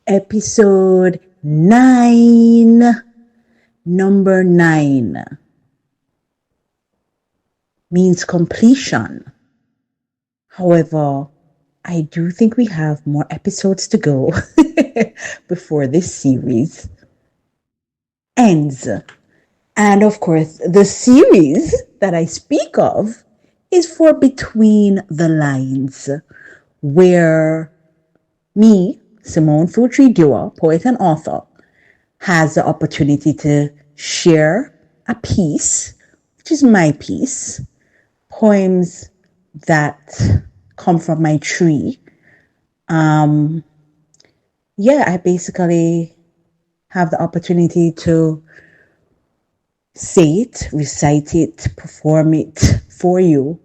Episode 9. Number 9 means completion. However, I do think we have more episodes to go before this series ends. And of course, the series that I speak of is for Between the Lines, where me, Simone Futri Dua, poet and author, has the opportunity to share a piece, which is my piece, poems that come from my tree. I basically have the opportunity to say it, recite it, perform it for you,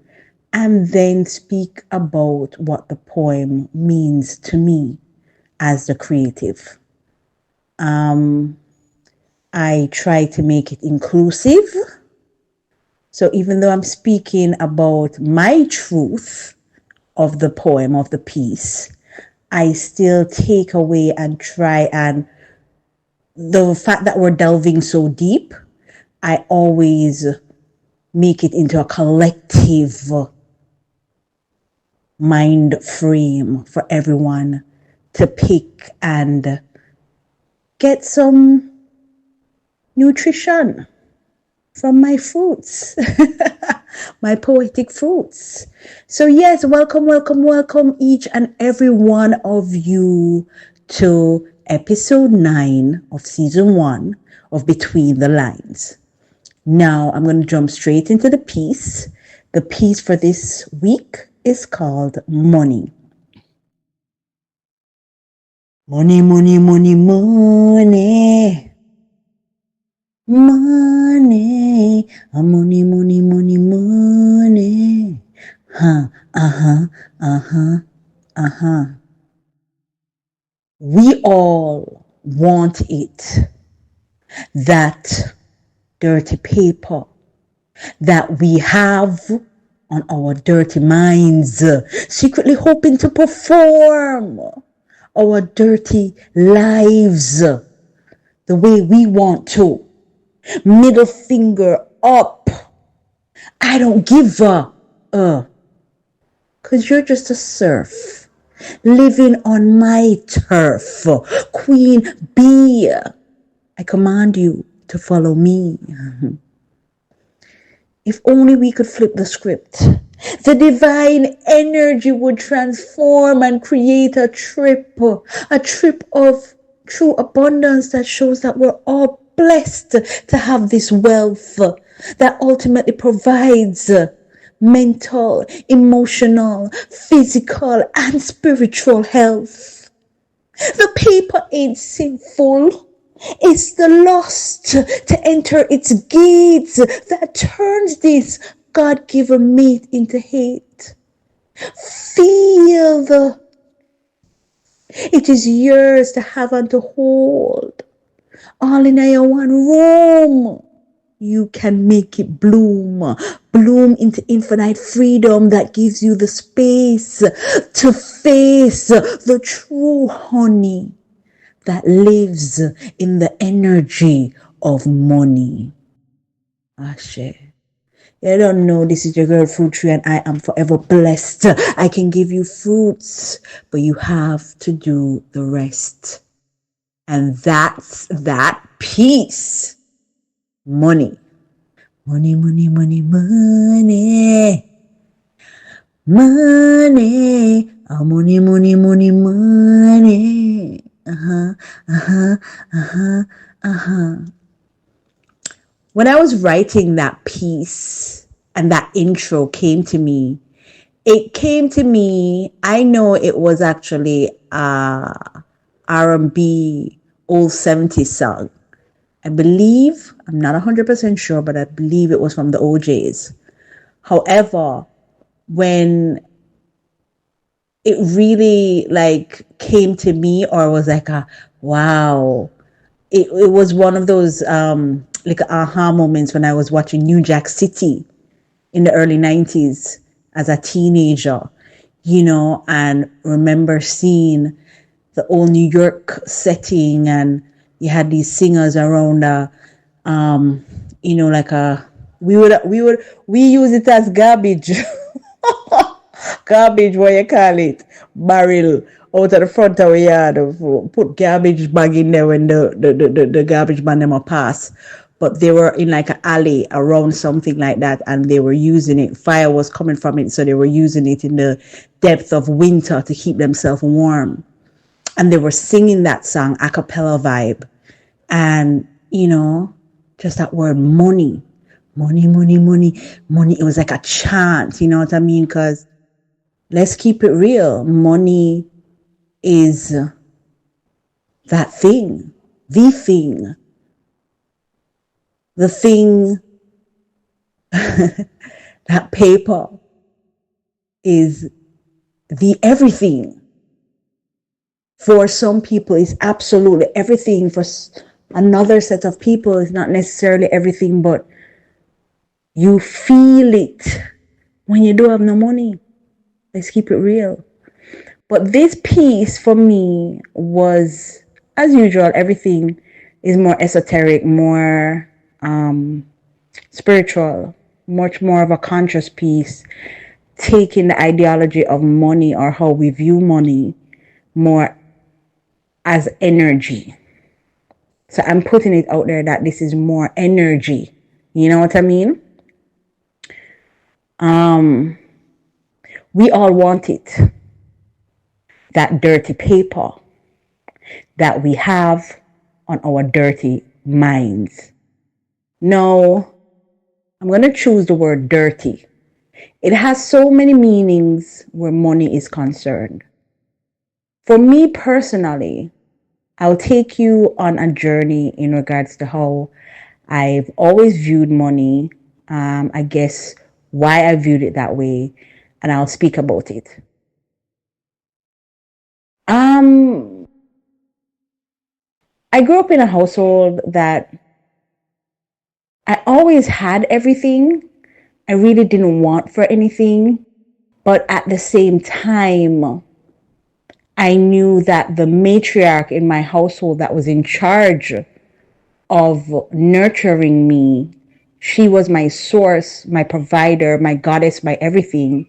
and then speak about what the poem means to me as the creative. I try to make it inclusive. So even though I'm speaking about my truth of the poem, of the piece, I still take away and try, and the fact that we're delving so deep, I always make it into a collective mind frame for everyone to pick and get some nutrition from my fruits, my poetic fruits. So yes, welcome each and every one of you to episode 9 of season 1 of Between the Lines. Now I'm going to jump straight into the piece. The piece for this week is called Money. Money, money, money, money. Money, money, money, money, money. We all want it. That dirty paper that we have on our dirty minds, secretly hoping to perform our dirty lives the way we want to. Middle finger up. I don't give a 'cause you're just a serf living on my turf. Queen bee, I command you to follow me. If only we could flip the script. The divine energy would transform and create a trip of true abundance that shows that we're all blessed to have this wealth that ultimately provides mental, emotional, physical, and spiritual health. The paper ain't sinful. It's the lust to enter its gates that turns this God-given mate into hate. Feel it is yours to have and to hold. All in your one room. You can make it bloom into infinite freedom that gives you the space to face the true honey that lives in the energy of money. Ashe. You don't know, this is your girl Fruit Tree, and I am forever blessed. I can give you fruits, but you have to do the rest. And that's that piece. Money. Money, money, money, money. Money. Oh, money, money, money, money. When I was writing that piece and that intro came to me, I know it was actually R&B old 70s song. I believe, I'm not 100% sure, but I believe it was from the OJs. However, when it really came to me, or was like wow, it was one of those aha moments when I was watching New Jack City in the early 90s as a teenager, and remember seeing the old New York setting, and you had these singers around like we use it as garbage. Garbage, what you call it? Barrel out of the front of the yard. Put garbage bag in there when the garbage man them a pass. But they were in like an alley around something like that, and they were using it. Fire was coming from it, so they were using it in the depth of winter to keep themselves warm. And they were singing that song, a cappella vibe. And, just that word money. Money, money, money, money. It was like a chant, you know what I mean? Because let's keep it real. Money is that thing, the thing that paper is the everything. For some people, it's absolutely everything. For another set of people, it's not necessarily everything, but you feel it when you don't have no money. Let's keep it real. But this piece for me was, as usual, everything is more esoteric, more spiritual, much more of a conscious piece, taking the ideology of money or how we view money more as energy. So I'm putting it out there that this is more energy. You know what I mean? We all want it. That dirty paper that we have on our dirty minds. No, I'm going to choose the word dirty. It has so many meanings where money is concerned. For me personally, I'll take you on a journey in regards to how I've always viewed money, I guess why I viewed it that way, and I'll speak about it. I grew up in a household that I always had everything. I really didn't want for anything, but at the same time, I knew that the matriarch in my household that was in charge of nurturing me, she was my source, my provider, my goddess, my everything,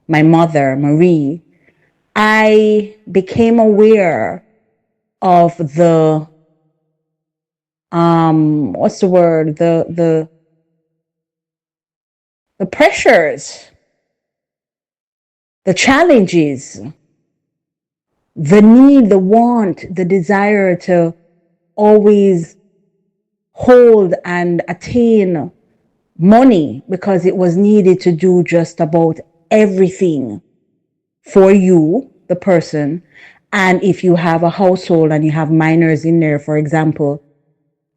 my mother, Marie. I became aware of the, the pressures, the challenges, the need, the want, the desire to always hold and attain money because it was needed to do just about everything for you, the person. And if you have a household and you have minors in there, for example,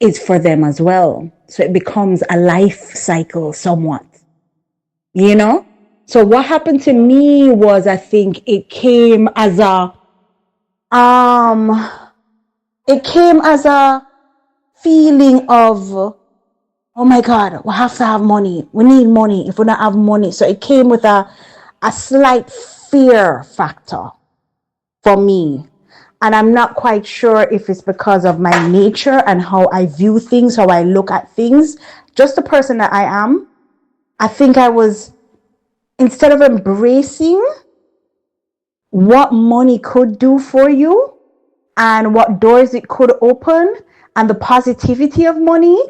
it's for them as well. So it becomes a life cycle somewhat, you know? So what happened to me was, I think it came as a feeling of, oh my God, we have to have money. We need money if we don't have money. So it came with a slight fear factor for me. And I'm not quite sure if it's because of my nature and how I view things, how I look at things. Just the person that I am, I think I was, instead of embracing what money could do for you and what doors it could open and the positivity of money,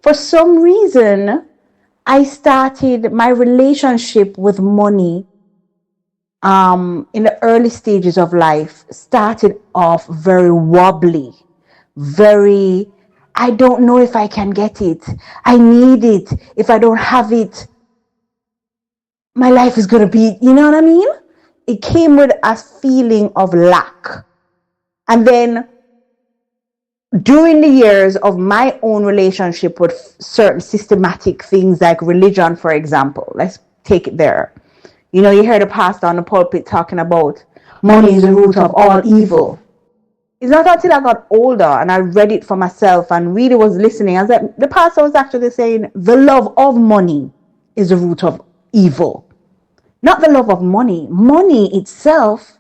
for some reason, I started my relationship with money in the early stages of life, started off very wobbly, very, I don't know if I can get it. I need it. If I don't have it, my life is going to be, you know what I mean? It came with a feeling of lack. And then during the years of my own relationship with certain systematic things like religion, for example, let's take it there. You know, you heard a pastor on the pulpit talking about money is the root of all evil. It's not until I got older and I read it for myself and really was listening. I was like, the pastor was actually saying the love of money is the root of evil. Not the love of money. Money itself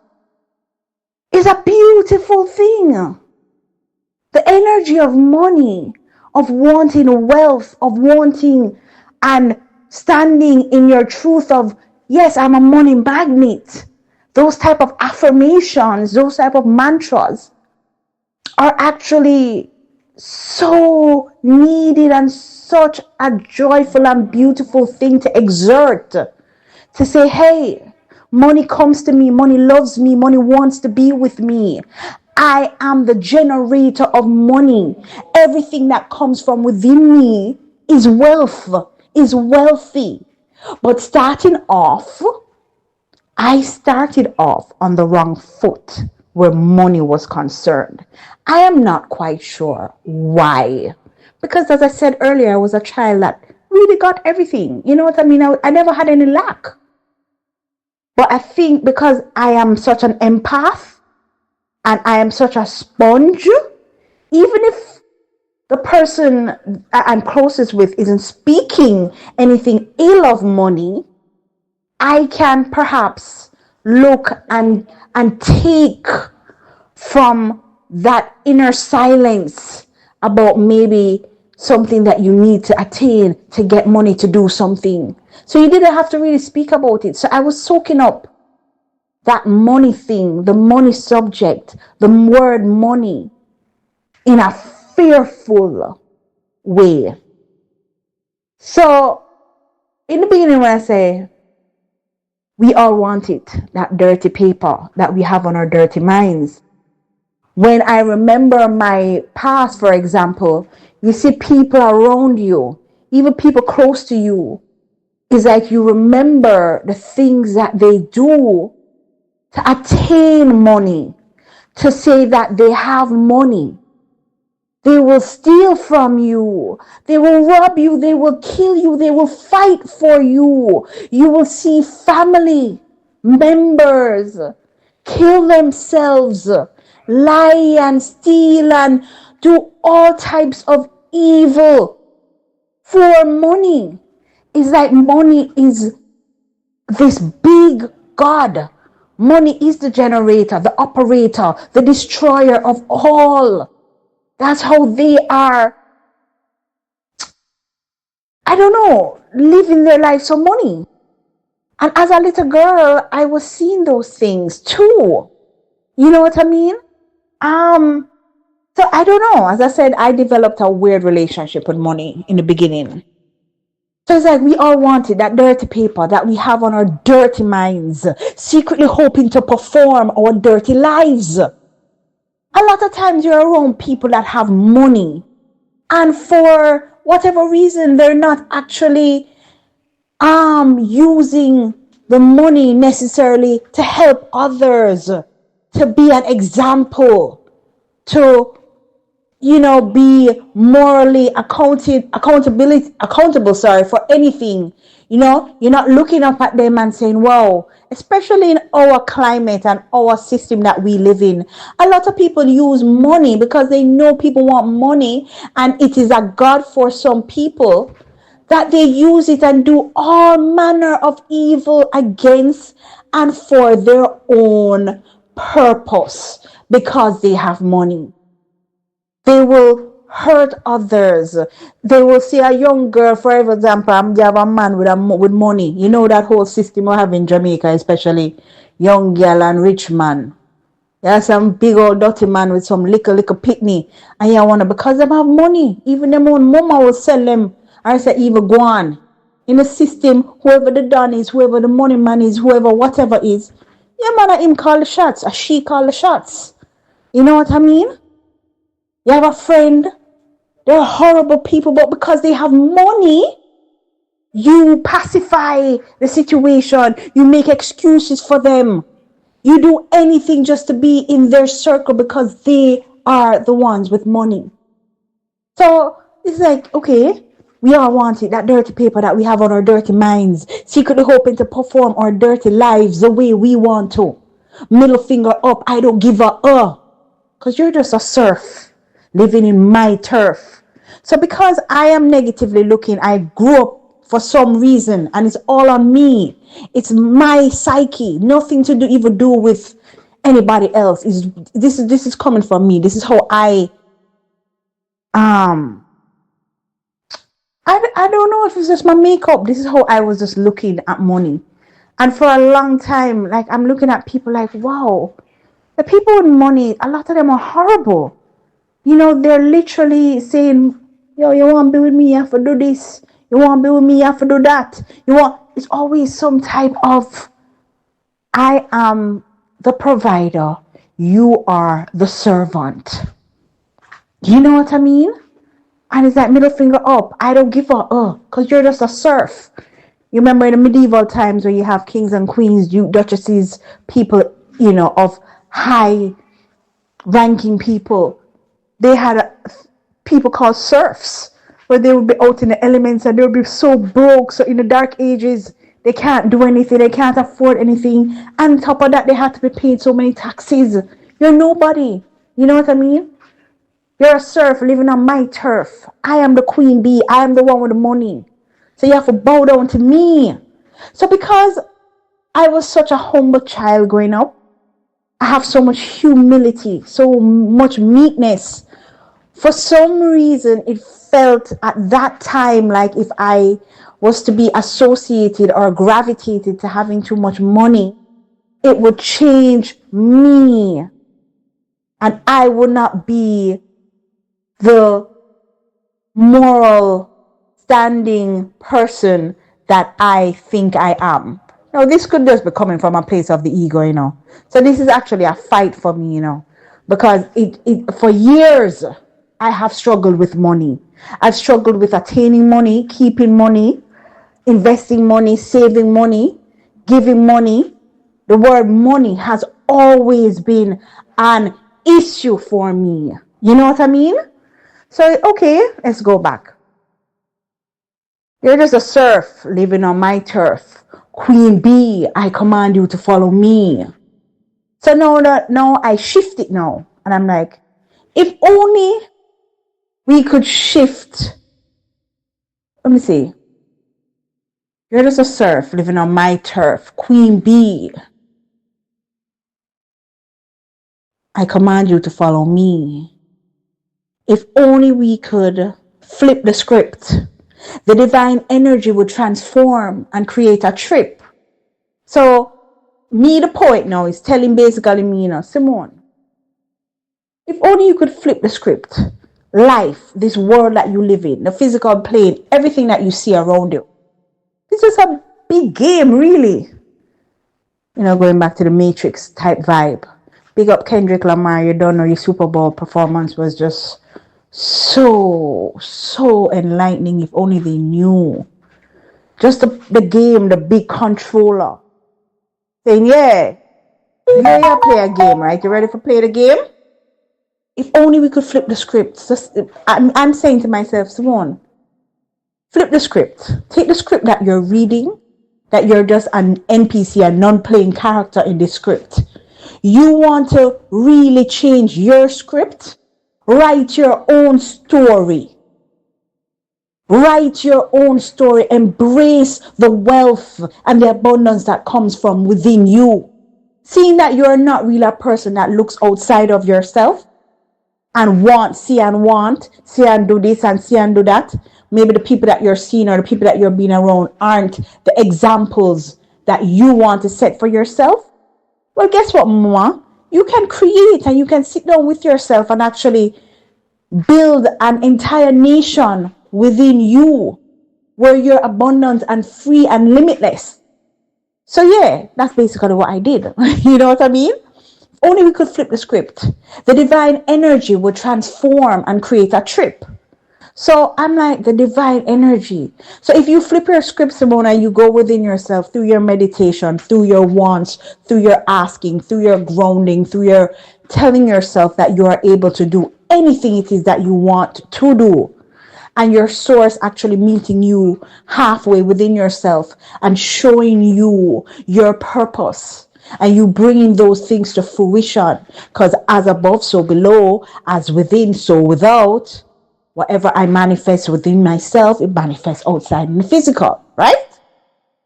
is a beautiful thing. The energy of money, of wanting wealth, of wanting and standing in your truth of, yes, I'm a money magnet. Those type of affirmations, those type of mantras are actually so needed and such a joyful and beautiful thing to exert. To say, hey, money comes to me, money loves me, money wants to be with me. I am the generator of money. Everything that comes from within me is wealth, is wealthy. But I started off on the wrong foot where money was concerned. I am not quite sure why. Because as I said earlier, I was a child that really got everything. You know what I mean? I never had any lack. But I think because I am such an empath and I am such a sponge, even if the person I'm closest with isn't speaking anything ill of money, I can perhaps look and take from that inner silence about maybe something that you need to attain to get money to do something. So you didn't have to really speak about it. So I was soaking up that money thing, the money subject, the word money in a fearful way. So in the beginning when I say we all want it, that dirty paper that we have on our dirty minds. When I remember my past, for example, you see people around you, even people close to you, it's like you remember the things that they do to attain money, to say that they have money. They will steal from you. They will rob you. They will kill you. They will fight for you. You will see family members kill themselves, lie and steal and do all types of evil for money. It's like money is this big God. Money is the generator, the operator, the destroyer of all. That's how they are, I don't know, living their life for money. And as a little girl, I was seeing those things too. You know what I mean? So I don't know. As I said, I developed a weird relationship with money in the beginning. So it's like we all wanted that dirty paper that we have on our dirty minds, secretly hoping to perform our dirty lives. A lot of times you're around people that have money, and for whatever reason, they're not actually using the money necessarily to help others, to be an example, to, you know, be morally accountable, for anything. You know, you're not looking up at them and saying, wow, especially in our climate and our system that we live in. A lot of people use money because they know people want money, and it is a god for some people that they use it and do all manner of evil against and for their own purpose because they have money. They will hurt others. They will see a young girl, for example, you have a man with money. You know that whole system we have in Jamaica, especially young girl and rich man. There's some big old dirty man with some little pitney, and you wanna, because they have money. Even them own mama will sell them. I say even go on. In the system, whoever the don is, whoever the money man is, whoever whatever is, yeah man, him call the shots, or she call the shots. You know what I mean? You have a friend, they're horrible people, but because they have money, you pacify the situation. You make excuses for them. You do anything just to be in their circle because they are the ones with money. So it's like, okay, we all want it, that dirty paper that we have on our dirty minds, secretly hoping to perform our dirty lives the way we want to. Middle finger up, I don't give a because you're just a serf living in my turf. So because I am negatively looking, I grew up for some reason, and it's all on me. It's my psyche, nothing to do with anybody else. This is coming from me. This is how um I don't know if it's just my makeup. This is how I was just looking at money. And for a long time, like, I'm looking at people like, wow, the people with money, a lot of them are horrible. They're literally saying, yo, you want to be with me, you have to do this. You want to be with me, you have to do that. It's always some type of, I am the provider, you are the servant. You know what I mean? And it's that middle finger up. I don't give a because you're just a serf. You remember in the medieval times where you have kings and queens, duchesses, people, of high ranking people. They had people called serfs, where they would be out in the elements and they would be so broke. So in the dark ages, they can't do anything. They can't afford anything. And on top of that, they had to be paid so many taxes. You're nobody. You know what I mean? You're a serf living on my turf. I am the queen bee. I am the one with the money. So you have to bow down to me. So because I was such a humble child growing up, I have so much humility, so much meekness. For some reason, it felt at that time like if I was to be associated or gravitated to having too much money, it would change me. And I would not be the moral standing person that I think I am. Now, this could just be coming from a place of the ego, So this is actually a fight for me, because it for years I have struggled with money. I've struggled with attaining money, keeping money, investing money, saving money, giving money. The word money has always been an issue for me. You know what I mean? So, okay, let's go back. You're just a serf living on my turf. Queen bee, I command you to follow me. So now I shift it now. And I'm like, if only we could shift. Let me see. You're just a serf living on my turf. Queen bee, I command you to follow me. If only we could flip the script. The divine energy would transform and create a trip. So, me, the poet now, is telling basically me, Simone, if only you could flip the script. Life, this world that you live in, the physical plane, everything that you see around you. This is a big game, really. Going back to the Matrix type vibe. Big up Kendrick Lamar, you don't know your Super Bowl performance was just so enlightening. If only they knew. Just the game, the big controller. Saying, yeah, you play a game, right? You ready for play the game? If only we could flip the script. I'm saying to myself, Simone, flip the script. Take the script that you're reading, that you're just an NPC, a non-playing character in this script. You want to really change your script? Write your own story. Write your own story. Embrace the wealth and the abundance that comes from within you. Seeing that you're not really a person that looks outside of yourself and see and do this and see and do that. Maybe the people that you're seeing or the people that you're being around aren't the examples that you want to set for yourself. Well, guess what, Mama? You can create and you can sit down with yourself and actually build an entire nation within you where you're abundant and free and limitless. So yeah, that's basically what I did. You know what I mean? If only we could flip the script. The divine energy would transform and create a trip. So I'm like, the divine energy. So if you flip your script, Simona, you go within yourself through your meditation, through your wants, through your asking, through your grounding, through your telling yourself that you are able to do anything it is that you want to do. And your source actually meeting you halfway within yourself and showing you your purpose. And you bringing those things to fruition. Because as above, so below, as within, so without. Whatever I manifest within myself, it manifests outside in the physical, right?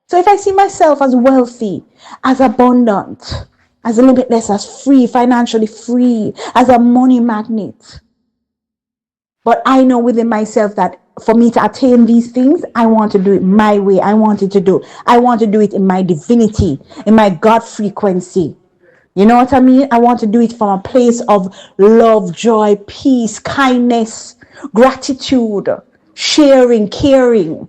So if I see myself as wealthy, as abundant, as limitless, as free, financially free, as a money magnet. But I know within myself that for me to attain these things, I want to do it my way. I want to do it in my divinity, in my God frequency. You know what I mean? I want to do it from a place of love, joy, peace, kindness, gratitude, sharing, caring.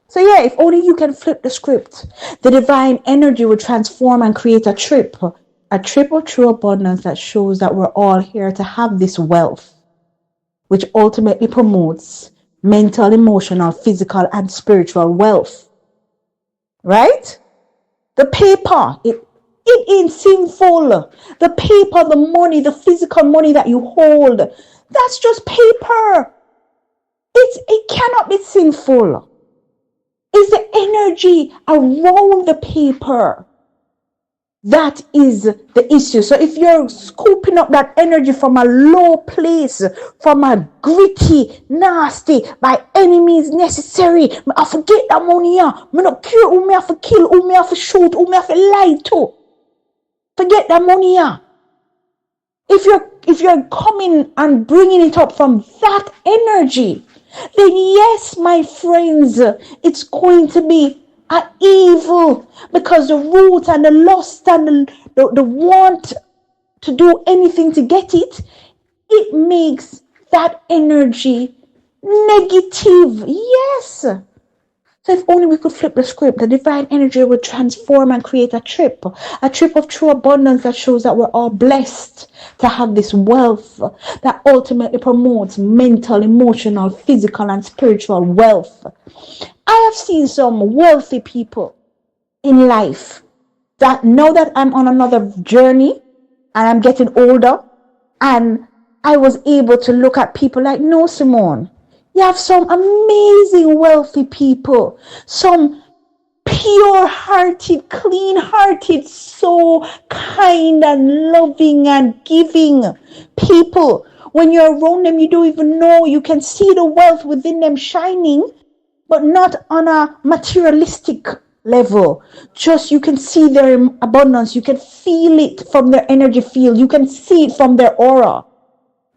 So yeah, if only you can flip the script, the divine energy will transform and create a trip of true abundance that shows that we're all here to have this wealth, which ultimately promotes mental, emotional, physical, and spiritual wealth. Right? The paper, it ain't sinful. The paper, the money, the physical money that you hold, that's just paper. It cannot be sinful. It's the energy around the paper that is the issue. So if you're scooping up that energy from a low place, from a gritty, nasty, by any means necessary, I forget that money. I not care who me have to kill, who me have to shoot, who me have to lie to. Forget that money. If you're coming and bringing it up from that energy, then yes, my friends, it's going to be an evil, because the root and the lust and the want to do anything to get it, it makes that energy negative. Yes. So if only we could flip the script, the divine energy would transform and create a trip of true abundance that shows that we're all blessed to have this wealth that ultimately promotes mental, emotional, physical, and spiritual wealth. I have seen some wealthy people in life that now that I'm on another journey and I'm getting older, and I was able to look at people like, no, Simone, you have some amazing wealthy people, some pure-hearted, clean-hearted, so kind and loving and giving people. When you're around them, you don't even know. You can see the wealth within them shining, but not on a materialistic level. Just you can see their abundance. You can feel it from their energy field. You can see it from their aura,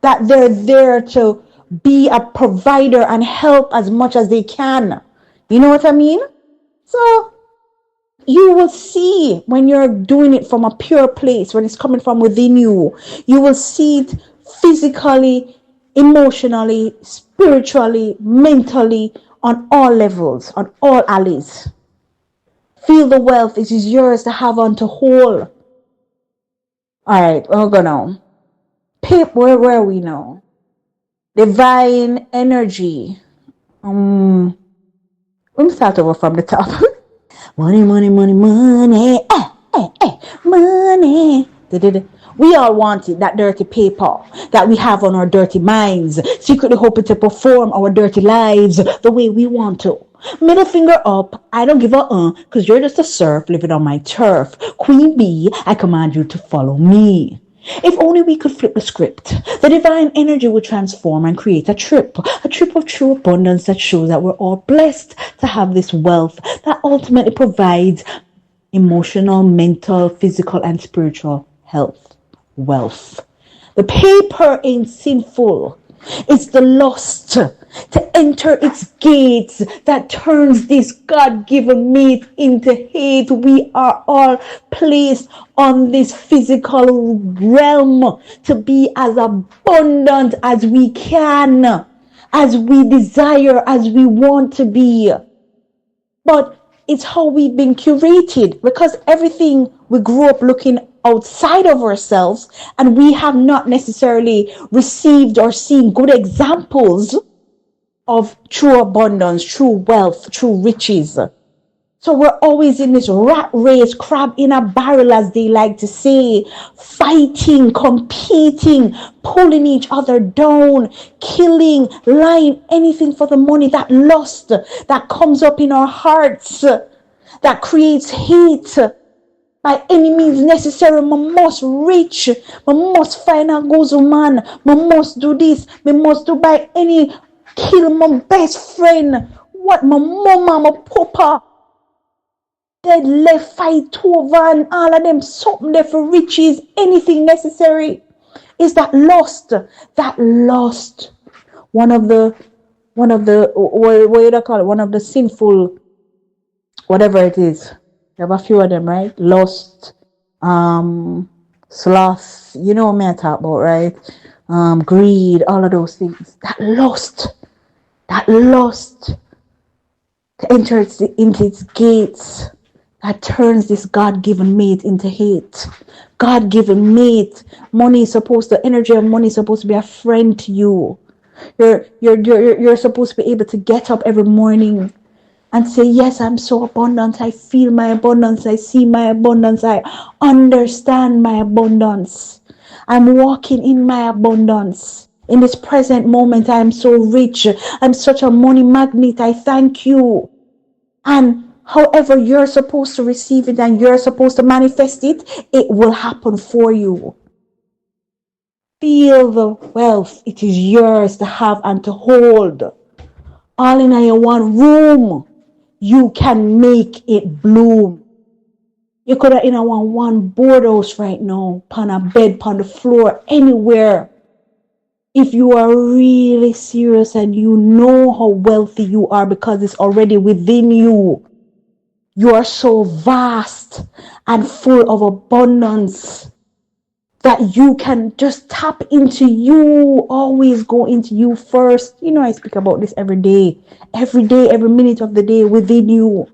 that they're there to be a provider and help as much as they can. You know what I mean? So you will see when you're doing it from a pure place, when it's coming from within you, you will see it physically, emotionally, spiritually, mentally, on all levels, on all alleys. Feel the wealth. It is yours to have on to hold. All right, we're gonna Pip, where are we now? Divine energy. Let me start over from the top. Money, money, money, money. Money. We all wanted that dirty paper that we have on our dirty minds, secretly hoping to perform our dirty lives the way we want to. Middle finger up, I don't give a because you're just a serf living on my turf. Queen bee, I command you to follow me. If only we could flip the script, the divine energy would transform and create a trip of true abundance that shows that we're all blessed to have this wealth that ultimately provides emotional, mental, physical, and spiritual health, wealth. The paper ain't sinful. It's the lust to enter its gates that turns this God-given meat into hate. We are all placed on this physical realm to be as abundant as we can, as we desire, as we want to be. But it's how we've been curated, because everything we grew up looking outside of ourselves, and we have not necessarily received or seen good examples of true abundance, true wealth, true riches. So we're always in this rat race, crab in a barrel, as they like to say, fighting, competing, pulling each other down, killing, lying, anything for the money, that lust that comes up in our hearts, that creates hate. By any means necessary, I must reach, I must find a gozo man, I must do this, I must do by any, kill my best friend, what, my mama, my papa. Dead left fight over and all of them something there for riches, anything necessary. Is that lust? That lust. One of the what you call it? One of the sinful, whatever it is. You have a few of them, right? Lust, sloth. You know what I'm talking about, right? Greed, all of those things. That lust to enter into its gates, that turns this God-given mate into hate. God-given mate. Energy of money is supposed to be a friend to you. You're supposed to be able to get up every morning and say, yes, I'm so abundant. I feel my abundance. I see my abundance. I understand my abundance. I'm walking in my abundance. In this present moment, I am so rich. I'm such a money magnet. I thank you. And however you're supposed to receive it and you're supposed to manifest it, it will happen for you. Feel the wealth. It is yours to have and to hold. All in your one room. You can make it bloom. You could have in a one boardhouse right now, on a bed, on the floor, anywhere. If you are really serious and you know how wealthy you are because it's already within you, you are so vast and full of abundance that you can just tap into you, always go into you first. You know, I speak about this every day, every minute of the day within you.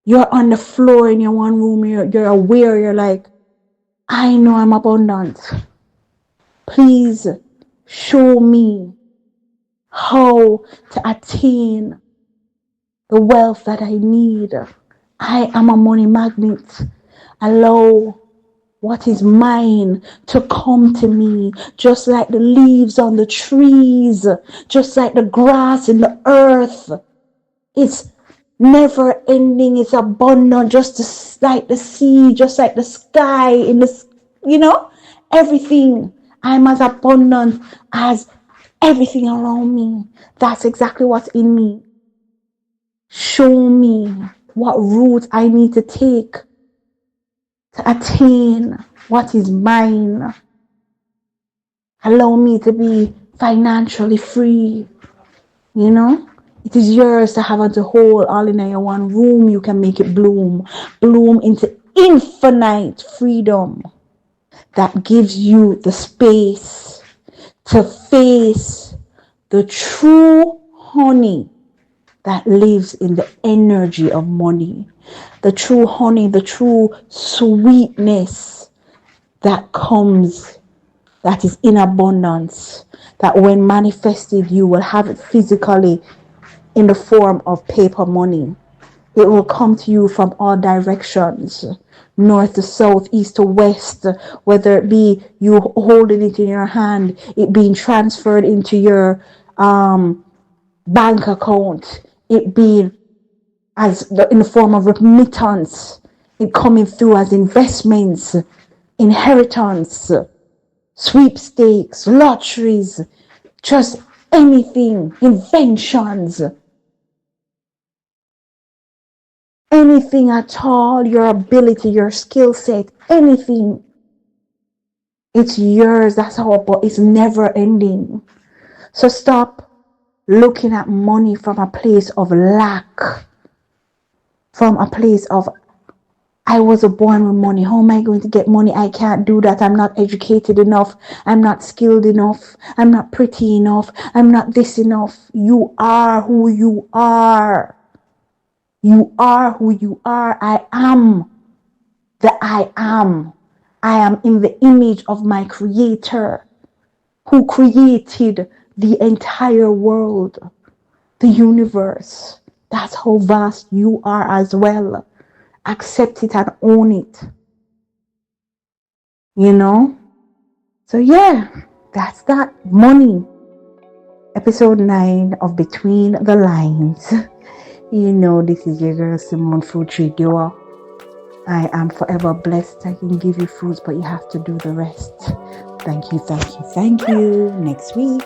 You're on the floor in your one room, you're aware, you're like, I know I'm abundant. Please show me how to attain the wealth that I need. I am a money magnet. Allow what is mine to come to me, just like the leaves on the trees, just like the grass in the earth. It's never ending. It's abundant, just like the sea, just like the sky in the, everything. I'm as abundant as everything around me. That's exactly what's in me. Show me what route I need to take to attain what is mine. Allow me to be financially free. It is yours to have and to hold, all in your one room. You can make it bloom into infinite freedom that gives you the space to face the true honey that lives in the energy of money, the true honey, the true sweetness that comes, that is in abundance, that when manifested, you will have it physically in the form of paper money. It will come to you from all directions, north to south, east to west, whether it be you holding it in your hand, it being transferred into your bank account, it being in the form of remittance, it coming through as investments, inheritance, sweepstakes, lotteries, just anything, inventions, anything at all, your ability, your skill set, anything. It's yours. That's how it's never ending. So stop looking at money from a place of lack, from a place of, I wasn't born with money. How am I going to get money? I can't do that. I'm not educated enough. I'm not skilled enough. I'm not pretty enough. I'm not this enough. You are who you are. You are who you are. I am the I am. I am in the image of my Creator, who created the entire world, the universe. That's how vast you are as well. Accept it and own it. So yeah, that's that. Money. Episode 9 of Between the Lines. This is your girl Simone Food Tree Doer. I am forever blessed. I can give you foods, but you have to do the rest. Thank you. Next week.